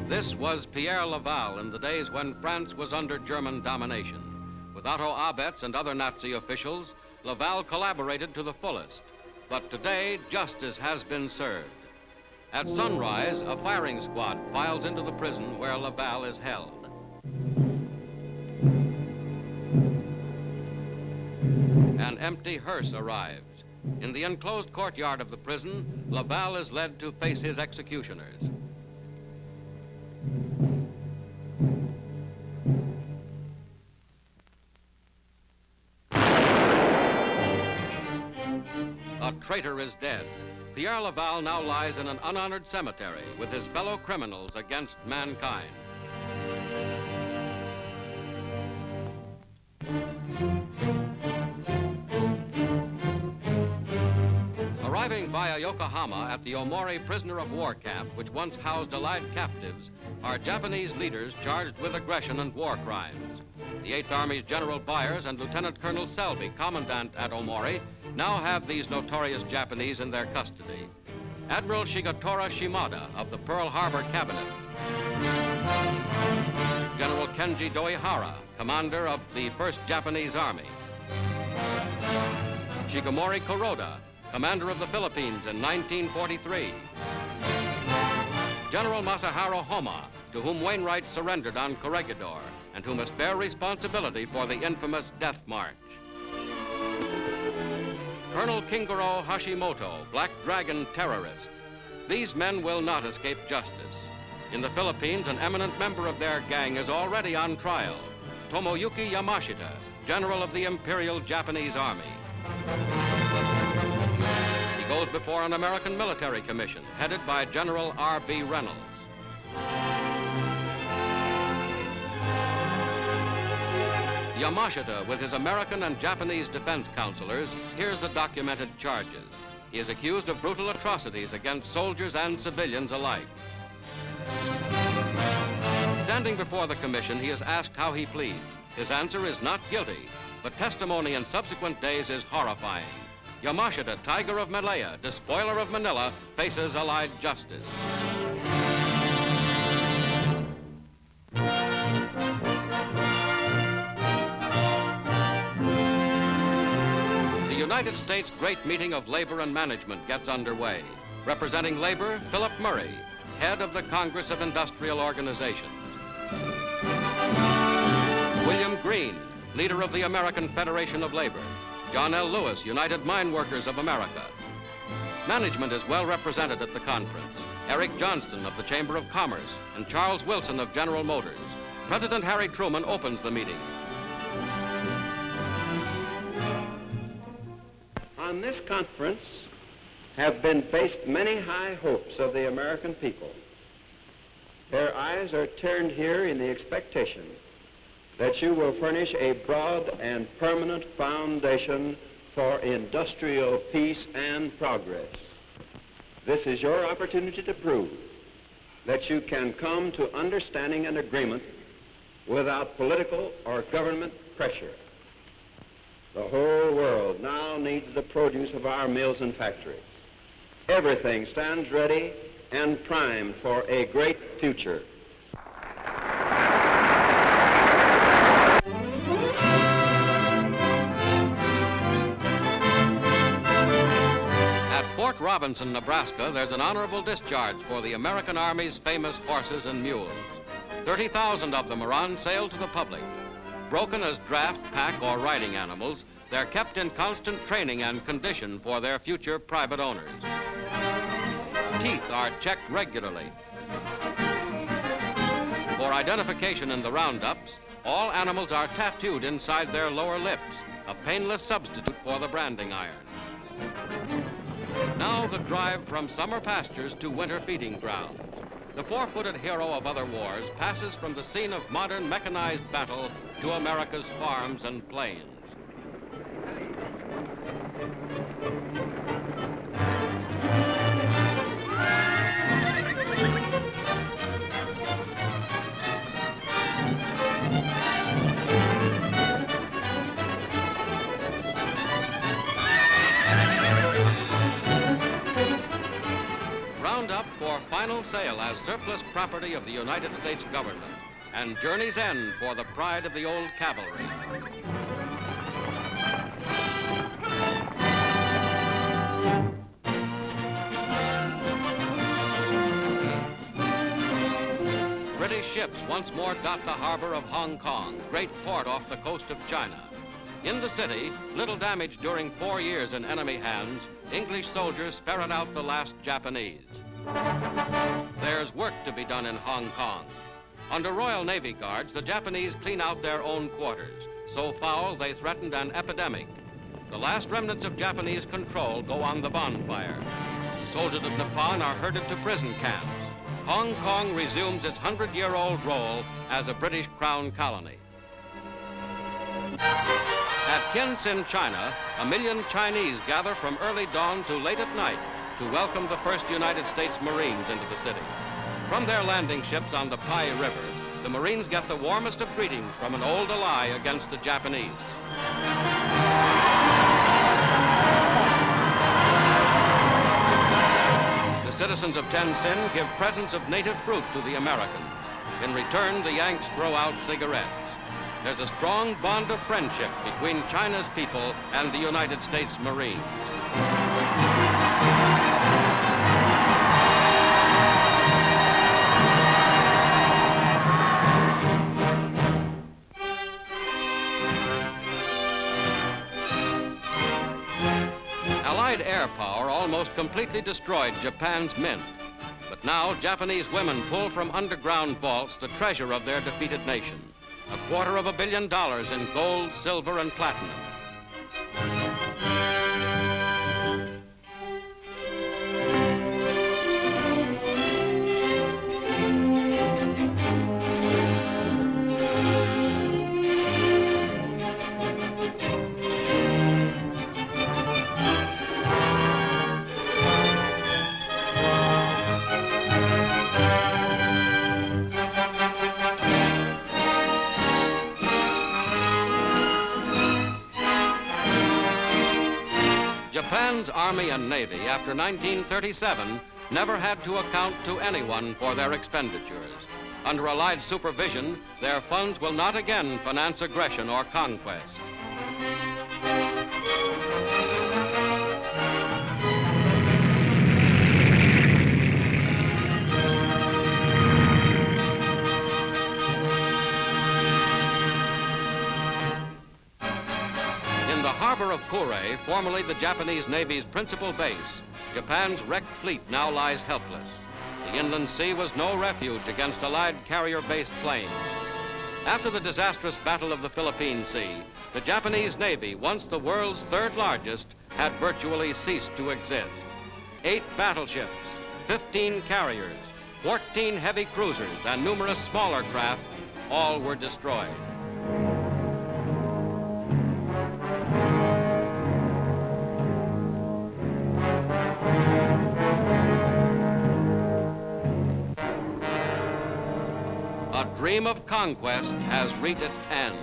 This was Pierre Laval in the days when France was under German domination. With Otto Abetz and other Nazi officials, Laval collaborated to the fullest. But today, justice has been served. At sunrise, a firing squad files into the prison where Laval is held. An empty hearse arrives. In the enclosed courtyard of the prison, Laval is led to face his executioners. A traitor is dead. Pierre Laval now lies in an unhonored cemetery with his fellow criminals against mankind. Arriving via Yokohama at the Omori prisoner of war camp, which once housed Allied captives, are Japanese leaders charged with aggression and war crimes. The 8th Army's General Byers and Lieutenant Colonel Selby, commandant at Omori, now have these notorious Japanese in their custody. Admiral Shigetora Shimada of the Pearl Harbor Cabinet. General Kenji Doihara, commander of the 1st Japanese Army. Shigemori Kuroda, commander of the Philippines in 1943. General Masaharu Homa, to whom Wainwright surrendered on Corregidor and who must bear responsibility for the infamous Death March. Colonel Kingoro Hashimoto, Black Dragon terrorist. These men will not escape justice. In the Philippines, an eminent member of their gang is already on trial. Tomoyuki Yamashita, general of the Imperial Japanese Army. He goes before an American military commission headed by General R.B. Reynolds. Yamashita, with his American and Japanese defense counselors, hears the documented charges. He is accused of brutal atrocities against soldiers and civilians alike. Standing before the commission, he is asked how he pleads. His answer is not guilty, but testimony in subsequent days is horrifying. Yamashita, Tiger of Malaya, despoiler of Manila, faces Allied justice. The United States Great Meeting of Labor and Management gets underway. Representing labor, Philip Murray, head of the Congress of Industrial Organizations. William Green, leader of the American Federation of Labor. John L. Lewis, United Mine Workers of America. Management is well represented at the conference. Eric Johnston of the Chamber of Commerce and Charles Wilson of General Motors. President Harry Truman opens the meeting. On this conference have been based many high hopes of the American people. Their eyes are turned here in the expectation that you will furnish a broad and permanent foundation for industrial peace and progress. This is your opportunity to prove that you can come to understanding and agreement without political or government pressure. The whole world now needs the produce of our mills and factories. Everything stands ready and primed for a great future. At Fort Robinson, Nebraska, there's an honorable discharge for the American Army's famous horses and mules. 30,000 of them are on sale to the public. Broken as draft, pack, or riding animals, they're kept in constant training and condition for their future private owners. Teeth are checked regularly. For identification in the roundups, all animals are tattooed inside their lower lips, a painless substitute for the branding iron. Now the drive from summer pastures to winter feeding grounds. The four-footed hero of other wars passes from the scene of modern mechanized battle to America's farms and plains. round up for final sale as surplus property of the United States government, and journey's end for the pride of the old cavalry. British ships once more dot the harbor of Hong Kong, great port off the coast of China. In the city, little damage during 4 years in enemy hands, English soldiers ferret out the last Japanese. There's work to be done in Hong Kong. Under Royal Navy guards, the Japanese clean out their own quarters. So foul, they threatened an epidemic. The last remnants of Japanese control go on the bonfire. Soldiers of Nippon are herded to prison camps. Hong Kong resumes its 100-year-old role as a British Crown colony. At Tientsin, China, 1 million Chinese gather from early dawn to late at night to welcome the first United States Marines into the city. From their landing ships on the Pai River, the Marines get the warmest of greetings from an old ally against the Japanese. The citizens of Tientsin give presents of native fruit to the Americans. In return, the Yanks throw out cigarettes. There's a strong bond of friendship between China's people and the United States Marines. Allied air power almost completely destroyed Japan's mint. But now Japanese women pull from underground vaults the treasure of their defeated nation. $250 million in gold, silver, and platinum. Japan's Army and Navy, after 1937, never had to account to anyone for their expenditures. Under Allied supervision, their funds will not again finance aggression or conquest. Harbor of Kure, formerly the Japanese Navy's principal base, Japan's wrecked fleet now lies helpless. The inland sea was no refuge against Allied carrier-based planes. After the disastrous Battle of the Philippine Sea, the Japanese Navy, once the world's third largest, had virtually ceased to exist. 8 battleships, 15 carriers, 14 heavy cruisers, and numerous smaller craft, all were destroyed. A dream of conquest has reached its end.